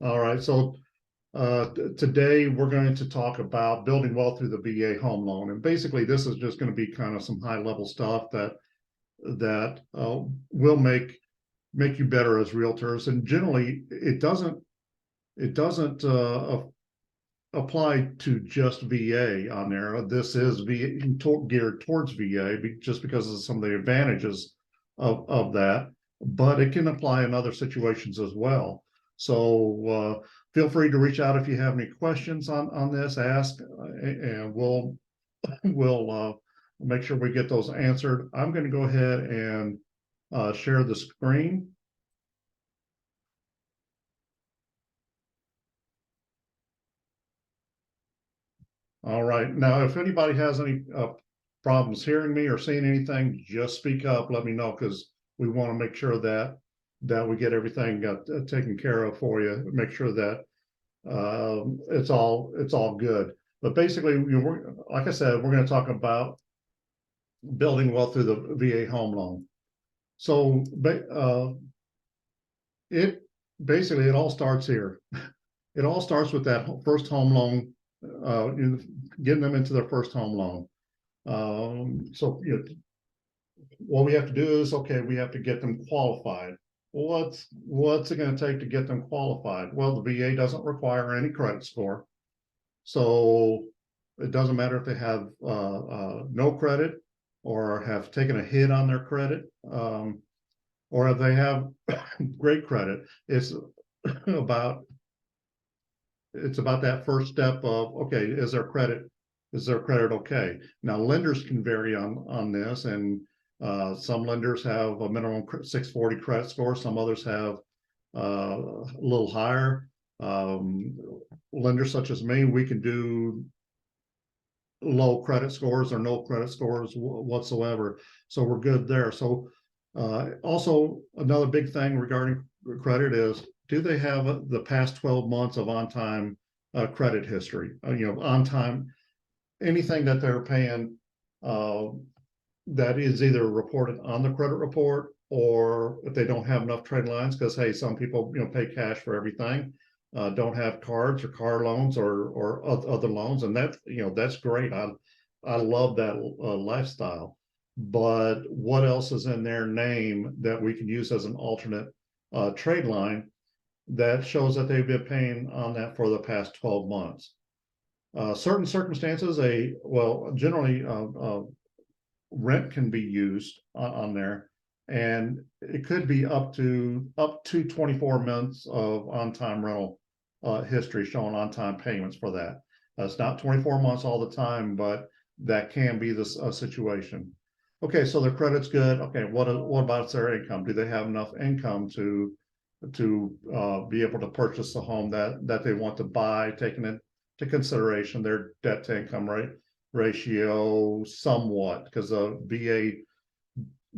All right, so today we're going to talk about building wealth through the VA home loan, and basically this is just going to be kind of some high level stuff that will make you better as realtors. And generally, it doesn't apply to just VA on there. This is geared towards VA just because of some of the advantages of that, but it can apply in other situations as well. So feel free to reach out if you have any questions on this. Ask, and we'll make sure we get those answered. I'm going to go ahead and share the screen. All right. Now, if anybody has any problems hearing me or seeing anything, just speak up. Let me know, because we want to make sure that we get everything taken care of for you. Make sure that it's all good. But basically, like I said, we're going to talk about building wealth through the VA home loan. So it basically it all starts here. It all starts with that first home loan, getting them into their first home loan. So what we have to do is, okay, we have to get them qualified. What's it going to take to get them qualified? Well, the VA doesn't require any credit score, so it doesn't matter if they have no credit or have taken a hit on their credit, or if they have great credit. About it's about that first step of, okay, is their credit okay? Now, lenders can vary on this, and some lenders have a minimum 640 credit score. Some others have a little higher. Lenders such as me, we can do low credit scores or no credit scores whatsoever. So we're good there. So also another big thing regarding credit is, do they have the past 12 months of on-time credit history? On-time, anything that they're paying that is either reported on the credit report, or if they don't have enough trade lines, because hey, some people pay cash for everything, don't have cards or car loans or other loans, and that's great. I love that lifestyle. But what else is in their name that we can use as an alternate trade line that shows that they've been paying on that for the past 12 months? Certain circumstances, generally rent can be used on there, and it could be up to 24 months of on-time rental history showing on-time payments for that. It's not 24 months all the time, but that can be the situation. Okay, so their credit's good. Okay, what about their income? Do they have enough income to be able to purchase the home that they want to buy, taking into consideration their debt to income ratio somewhat, because the VA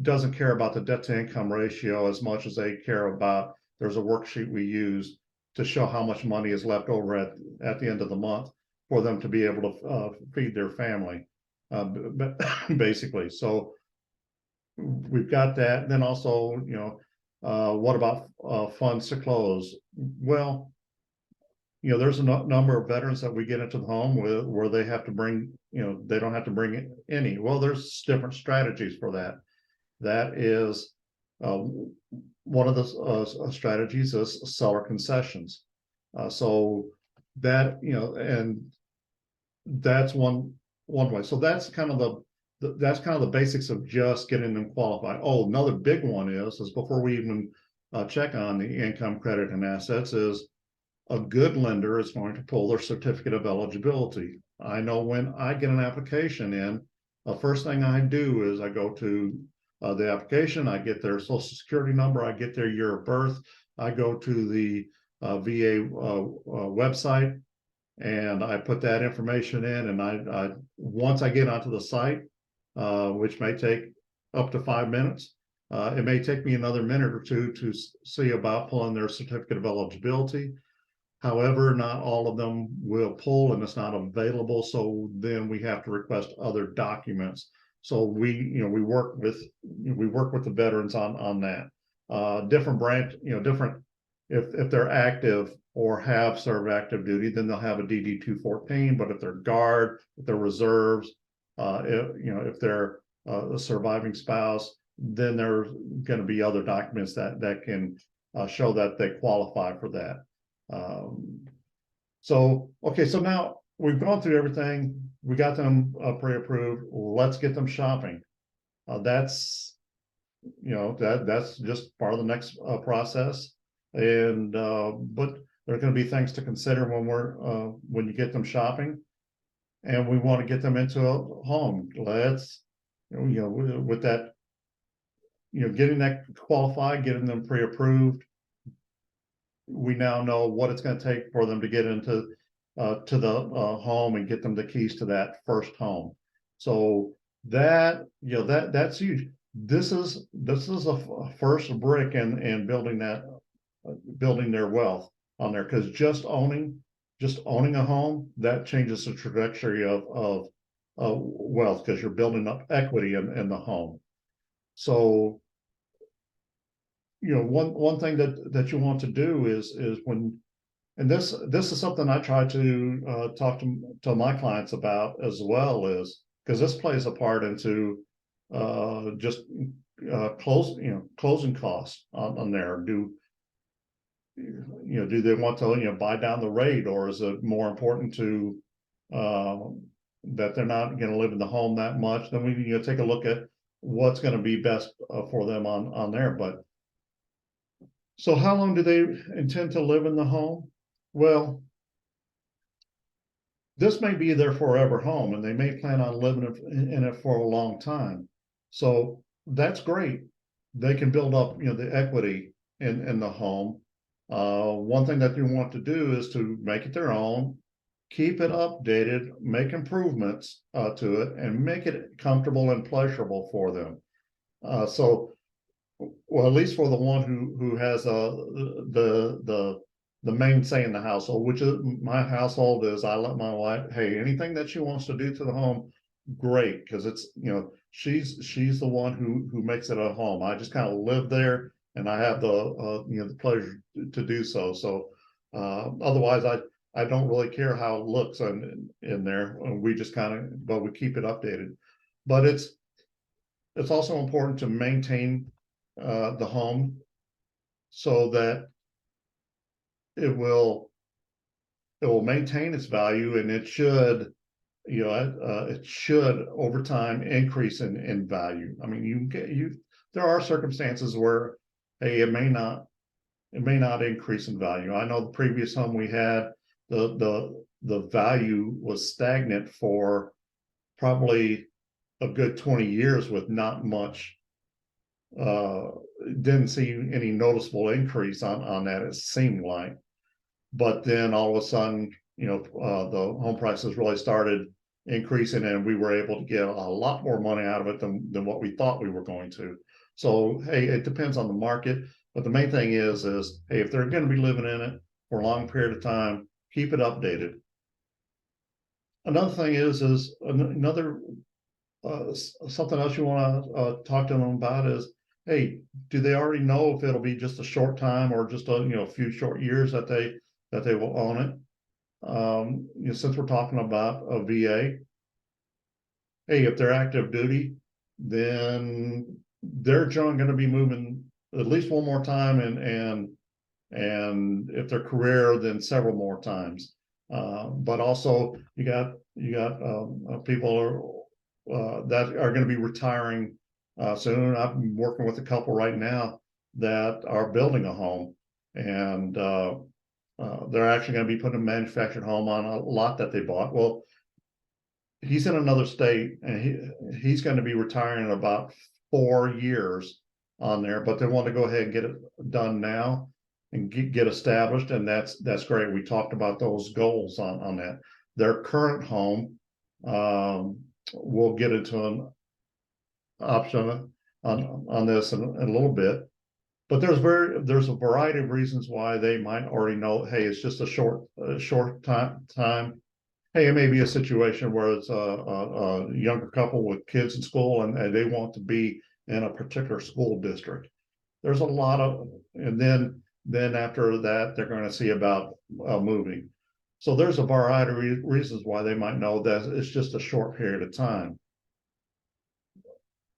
doesn't care about the debt to income ratio as much as they care about, there's a worksheet we use to show how much money is left over at the end of the month for them to be able to feed their family, basically. So we've got that. Then also, what about funds to close? Well, there's a number of veterans that we get into the home where they have to bring, they don't have to bring any. Well, there's different strategies for that. That is one of the strategies is seller concessions. So that, and that's one way. So that's kind of the basics of just getting them qualified. Oh, another big one is before we even check on the income, credit, and assets, is a good lender is going to pull their certificate of eligibility. I know when I get an application in, the first thing I do is I go to the application, I get their social security number, I get their year of birth, I go to the VA website, and I put that information in, and I once I get onto the site, which may take up to 5 minutes, it may take me another minute or two to see about pulling their certificate of eligibility. However, not all of them will pull, and it's not available. So then we have to request other documents. So we work with the veterans on that. Different branch, different, if they're active, or have served active duty, then they'll have a DD 214. But if they're guard, if they're reserves, if they're a surviving spouse, then there's going to be other documents that can show that they qualify for that. So now we've gone through everything. We got them pre-approved. Let's get them shopping. That's that's just part of the next process. And but there are going to be things to consider when you get them shopping, and we want to get them into a home. Let's with that, getting that qualified, getting them pre-approved. We now know what it's going to take for them to get into to the home and get them the keys to that first home. So that's huge. This is a first brick in building their wealth on there, because just owning a home, that changes the trajectory of wealth, because you're building up equity in the home. So one thing that you want to do is when, and this is something I try to talk to my clients about as well, is because this plays a part into just closing costs on there. Do they want to buy down the rate, or is it more important to that they're not going to live in the home that much? Then we take a look at what's going to be best for them on there. But so how long do they intend to live in the home? Well, this may be their forever home, and they may plan on living in it for a long time. So that's great. They can build up, the equity in the home. One thing that you want to do is to make it their own, keep it updated, make improvements to it, and make it comfortable and pleasurable for them. Well, at least for the one who has the main say in the household, which is my household, is I let my wife, hey, anything that she wants to do to the home, great, because it's she's the one who makes it a home. I just kind of live there, and I have the pleasure to do so. So otherwise, I don't really care how it looks in there. We just but we keep it updated. But it's also important to maintain the home so that it will maintain its value, and it should over time increase in value. I mean, there are circumstances where, hey, it may not increase in value. I know the previous home we had, the value was stagnant for probably a good 20 years with not much. Didn't see any noticeable increase on that, it seemed like. But then all of a sudden, the home prices really started increasing, and we were able to get a lot more money out of it than what we thought we were going to. So, hey, it depends on the market. But the main thing is, hey, if they're going to be living in it for a long period of time, keep it updated. Another thing is another something else you want to talk to them about is, hey, do they already know if it'll be just a short time or just a few short years that they will own it? Since we're talking about a VA, hey, if they're active duty, then they're going to be moving at least one more time, and if they're career, then several more times. But also you got people that are going to be retiring soon. I'm working with a couple right now that are building a home, and they're actually going to be putting a manufactured home on a lot that they bought. Well, he's in another state, and he's going to be retiring in about 4 years on there, but they want to go ahead and get it done now and get established, and that's great. We talked about those goals on that. Their current home, we'll get into an option on this in a little bit, but there's a variety of reasons why they might already know, hey, it's just a short time. Hey, it may be a situation where it's a younger couple with kids in school, and they want to be in a particular school district. There's a lot of, and then Then after that, they're going to see about moving. So there's a variety of reasons why they might know that it's just a short period of time.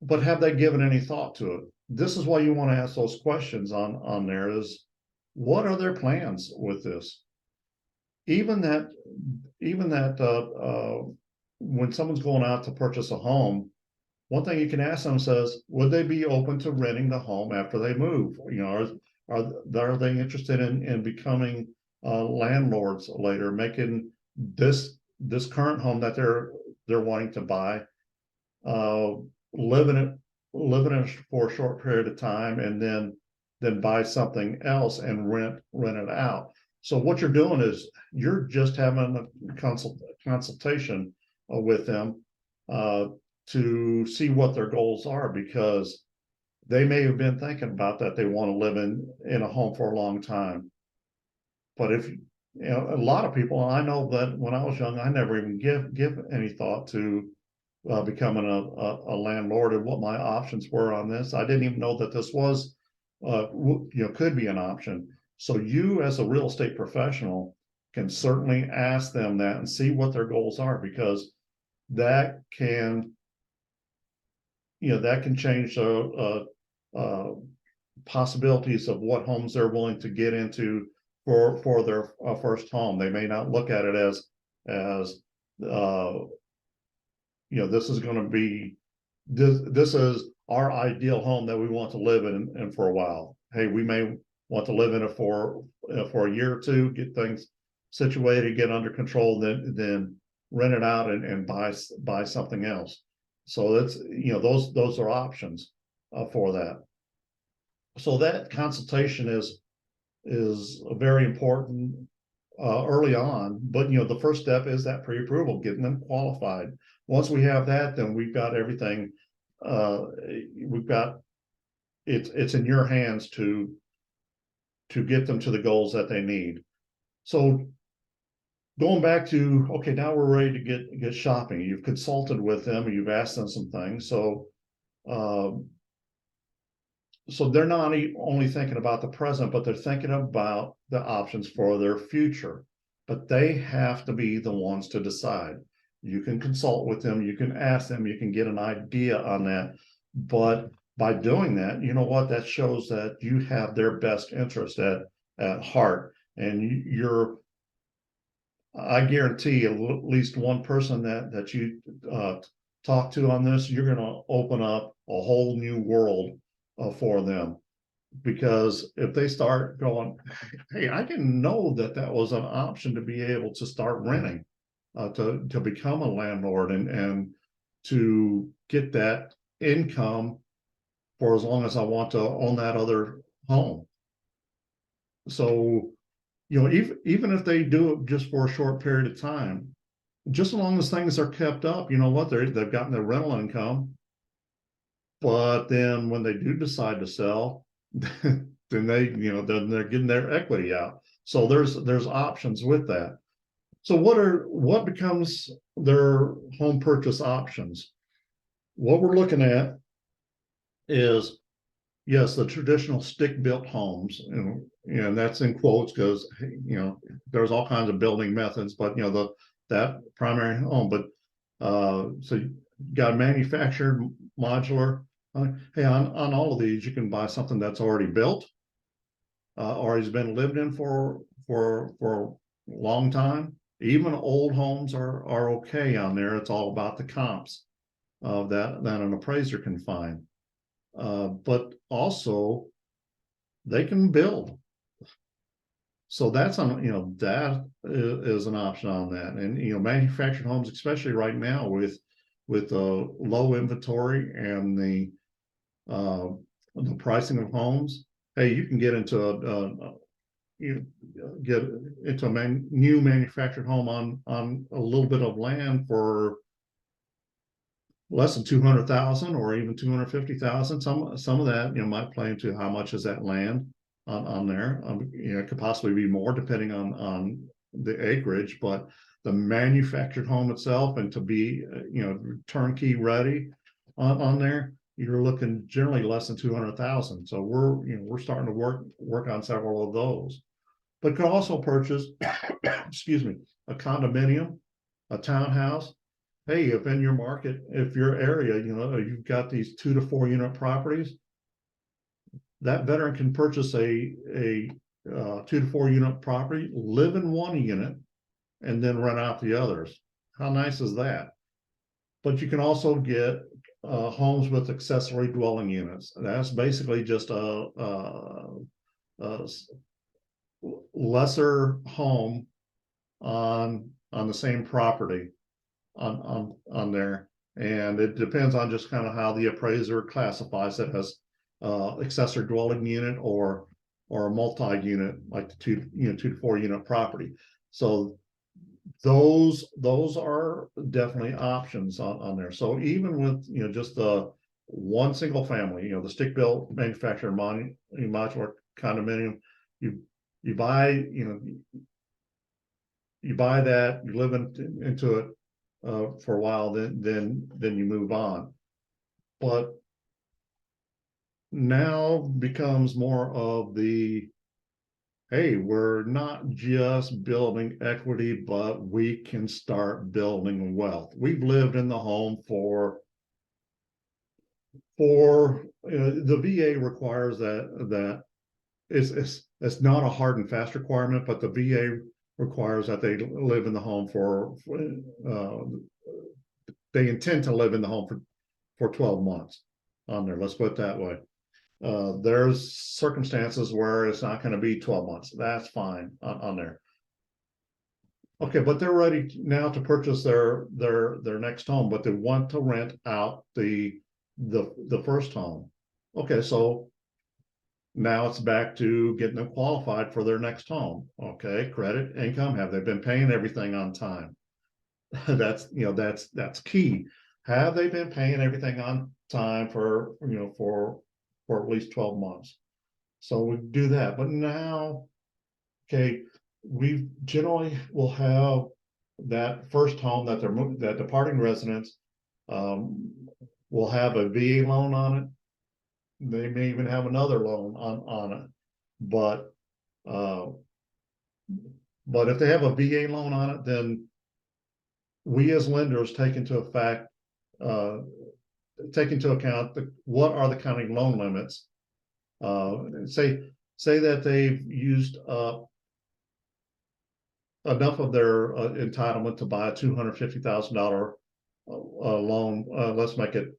But have they given any thought to it? This is why you want to ask those questions on there is, what are their plans with this? Even that when someone's going out to purchase a home, one thing you can ask them says, would they be open to renting the home after they move? You know, are they interested in becoming landlords later, making this current home that they're wanting to buy, live in it for a short period of time, and then buy something else and rent it out. So what you're doing is you're just having a consultation with them to see what their goals are, because they may have been thinking about that they want to live in a home for a long time. But if you know, a lot of people, I know that when I was young, I never even give any thought to becoming a landlord and what my options were on this. I didn't even know that this was could be an option. So you, as a real estate professional, can certainly ask them that and see what their goals are, because that can change possibilities of what homes they're willing to get into for their first home. They may not look at it as this is going to be this is our ideal home that we want to live in for a while. Hey, we may want to live in it for a year or two, get things situated, get under control, then rent it out and buy something else. So that's those are options for that. So that consultation is very important early on. But the first step is that pre-approval, getting them qualified. Once we have that, then we've got everything. We've got it's in your hands to get them to the goals that they need. So going back to, okay, now we're ready to get shopping. You've consulted with them, you've asked them some things. So they're not only thinking about the present, but they're thinking about the options for their future. But they have to be the ones to decide. You can consult with them, you can ask them, you can get an idea on that. But by doing that, you know what, that shows that you have their best interest at heart. And I guarantee at least one person that you talk to on this, you're going to open up a whole new world for them. Because if they start going, hey, I didn't know that was an option to be able to start renting, to become a landlord and to get that income for as long as I want to own that other home. So, even if they do it just for a short period of time, just as long as things are kept up, you know what, they've gotten their rental income. But then when they do decide to sell, then then they're getting their equity out. So there's options with that. So what becomes their home purchase options? What we're looking at is, yes, the traditional stick-built homes, and that's in quotes because there's all kinds of building methods, but that primary home. But so you got manufactured, modular. Hey, on all of these, you can buy something that's already built, or has been lived in for a long time. Even old homes are okay on there. It's all about the comps of that an appraiser can find. But also they can build. So that's that is an option on that. And manufactured homes, especially right now with low inventory and the pricing of homes, hey, you can get into new manufactured home on a little bit of land for less than 200,000 or even 250,000. Some of that might play into how much is that land on there. It could possibly be more depending on the acreage, but the manufactured home itself, and to be turnkey ready on there, you're looking generally less than 200,000. So we're starting to work on several of those. But could also purchase, excuse me, a condominium, a townhouse. Hey, if in your market, if your area, you've got these 2 to 4 unit properties, that veteran can purchase a 2 to 4 unit property, live in one unit, and then rent out the others. How nice is that? But you can also get homes with accessory dwelling units. That's basically just a lesser home on the same property on there, and it depends on just kind of how the appraiser classifies it as accessory dwelling unit or a multi-unit, like the 2 to 4 unit property. So those are definitely options on there. So even with just the one single family, the stick-built manufactured modular condominium, you buy that, you live into it for a while, then you move on. But now becomes more of the, hey, we're not just building equity, but we can start building wealth. We've lived in the home for the VA requires that it's not a hard and fast requirement, but the VA requires that they live in the home they intend to live in the home for 12 months on there. Let's put it that way. There's circumstances where it's not going to be 12 months. That's fine on there. Okay, but they're ready now to purchase their next home, but they want to rent out the first home. Okay, so now it's back to getting them qualified for their next home. Okay, credit, income, have they been paying everything on time? That's key. Have they been paying everything on time for at least 12 months? So we do that. But now, okay, we generally will have that first home that departing residents will have a VA loan on it. They may even have another loan on it, but if they have a VA loan on it, then we as lenders take into account what are the county loan limits. Say that they've used up enough of their entitlement to buy a $250,000 loan. Let's make it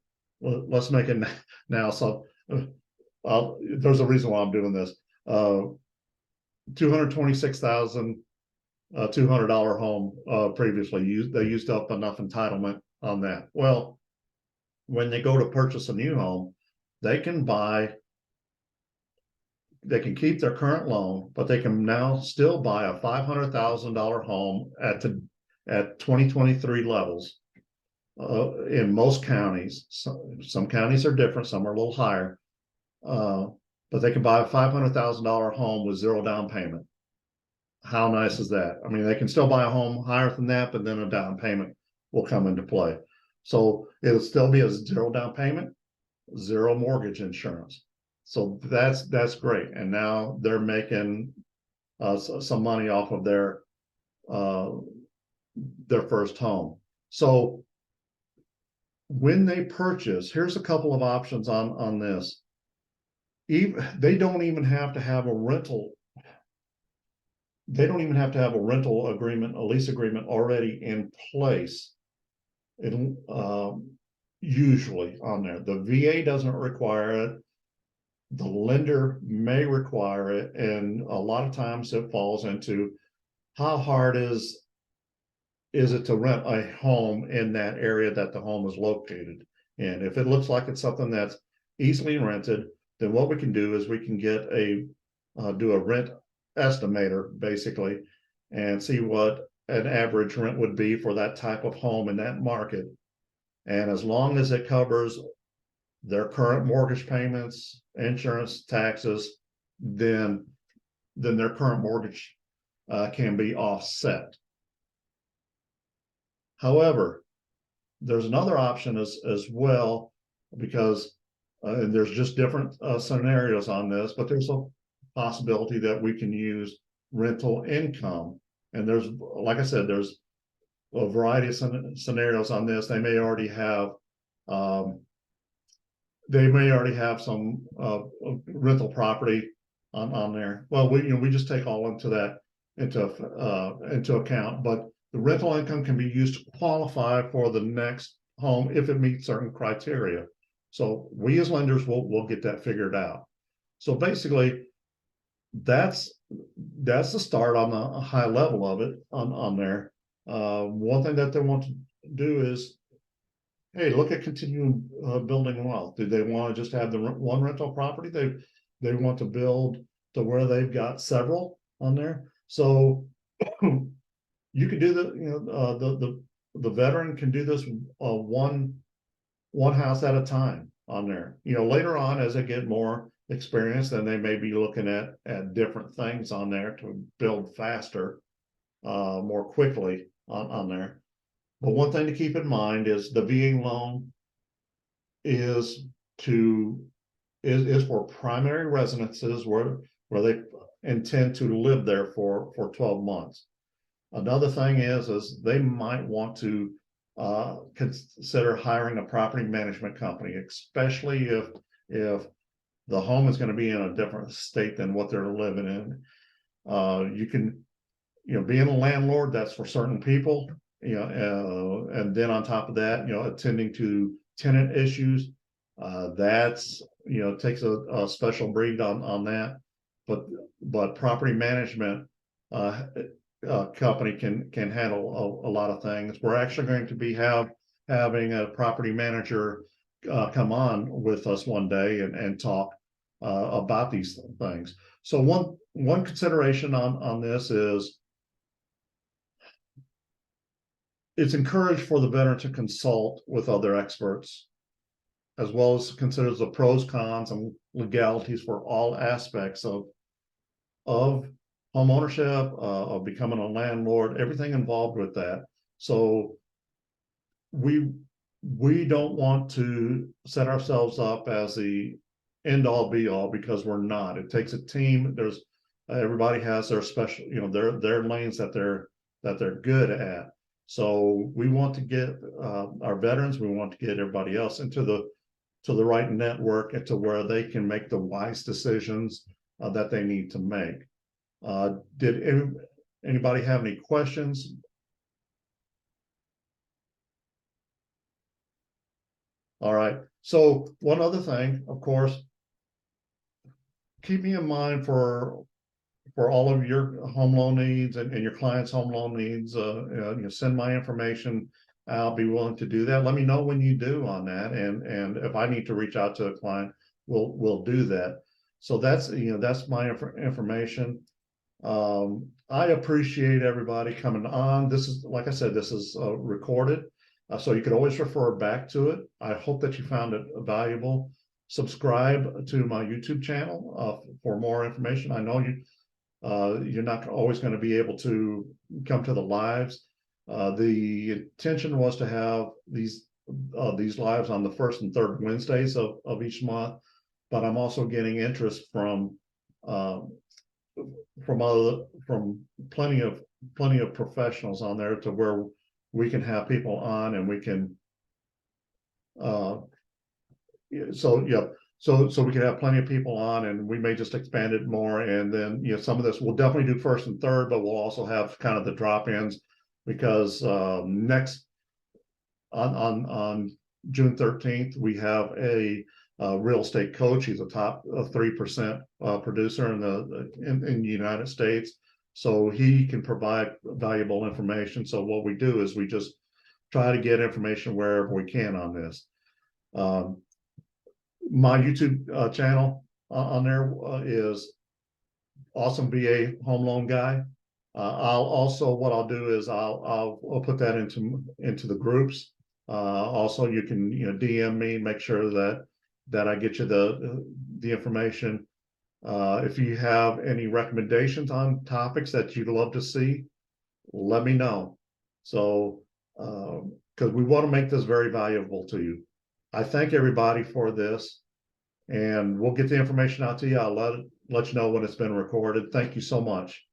now. So there's a reason why I'm doing this. $226,200 home previously they used up enough entitlement on that. Well, when they go to purchase a new home, they can keep their current loan, but they can now still buy a $500,000 home at 2023 levels in most counties. Some counties are different, some are a little higher, but they can buy a $500,000 home with zero down payment. How nice is that? I mean, they can still buy a home higher than that, but then a down payment will come into play. So it'll still be a zero down payment, zero mortgage insurance. So that's great. And now they're making some money off of their first home. So when they purchase, here's a couple of options on this. They don't even have to have a rental. They don't even have to have a rental agreement, a lease agreement already in place. Usually on there, the VA doesn't require it. The lender may require it, and a lot of times it falls into how hard is it to rent a home in that area that the home is located. And if it looks like it's something that's easily rented, then what we can do is we can get do a rent estimator basically, and see what an average rent would be for that type of home in that market. And as long as it covers their current mortgage payments, insurance, taxes, then their current mortgage can be offset. However, there's another option as well, because and there's just different scenarios on this, but there's a possibility that we can use rental income. And there's, like I said, there's a variety of scenarios on this. They may already have um, some rental property on there. Well, we just take all into account, but the rental income can be used to qualify for the next home if it meets certain criteria. So we as lenders will get that figured out. So basically, that's the start on the high level of it on there. One thing that they want to do is, hey, look at continuing building wealth. Do they want to just have the one rental property? They want to build to where they've got several on there. So you can do the veteran can do this one house at a time on there. Later on, as they get more experience, then they may be looking at different things on there to build faster, more quickly on there. But one thing to keep in mind is the VA loan is for primary residences where they intend to live there for 12 months. Another thing is they might want to consider hiring a property management company, especially if the home is going to be in a different state than what they're living in. You can, being a landlord, that's for certain people, and then on top of that, attending to tenant issues, that's, takes a special breed on that. But property management company can handle a lot of things. We're actually going to be having a property manager come on with us one day and talk about these things. So one consideration on this is it's encouraged for the veteran to consult with other experts, as well as considers the pros, cons, and legalities for all aspects of home ownership, of becoming a landlord, everything involved with that. So we don't want to set ourselves up as the end all be all, because we're not. It takes a team. There's everybody has their special, their lanes that they're good at. So we want to get our veterans, we want to get everybody else into the right network and to where they can make the wise decisions that they need to make. Did anybody have any questions? All right. So one other thing, of course, keep me in mind for all of your home loan needs and your clients' home loan needs. Send my information. I'll be willing to do that. Let me know when you do on that, and if I need to reach out to a client, we'll do that. So that's my information. I appreciate everybody coming on. This is, like I said, this is recorded, so you can always refer back to it. I hope that you found it valuable. Subscribe to my YouTube channel for more information. I know you're not always going to be able to come to the lives. The intention was to have these lives on the first and third Wednesdays of each month, but I'm also getting interest from plenty of professionals on there to where we can have people on and we can so we can have plenty of people on, and we may just expand it more. And then some of this we'll definitely do first and third, but we'll also have kind of the drop-ins, because next on June 13th we have a real estate coach. He's a top 3% producer in the United States, so he can provide valuable information. So what we do is we just try to get information wherever we can on this. My YouTube channel on there is Awesome VA Home Loan Guy. I'll also, what I'll do is I'll put that into the groups. Also, you can DM me, make sure that I get you the information. If you have any recommendations on topics that you'd love to see, let me know. So, because we want to make this very valuable to you. I thank everybody for this. And we'll get the information out to you. I'll let you know when it's been recorded. Thank you so much.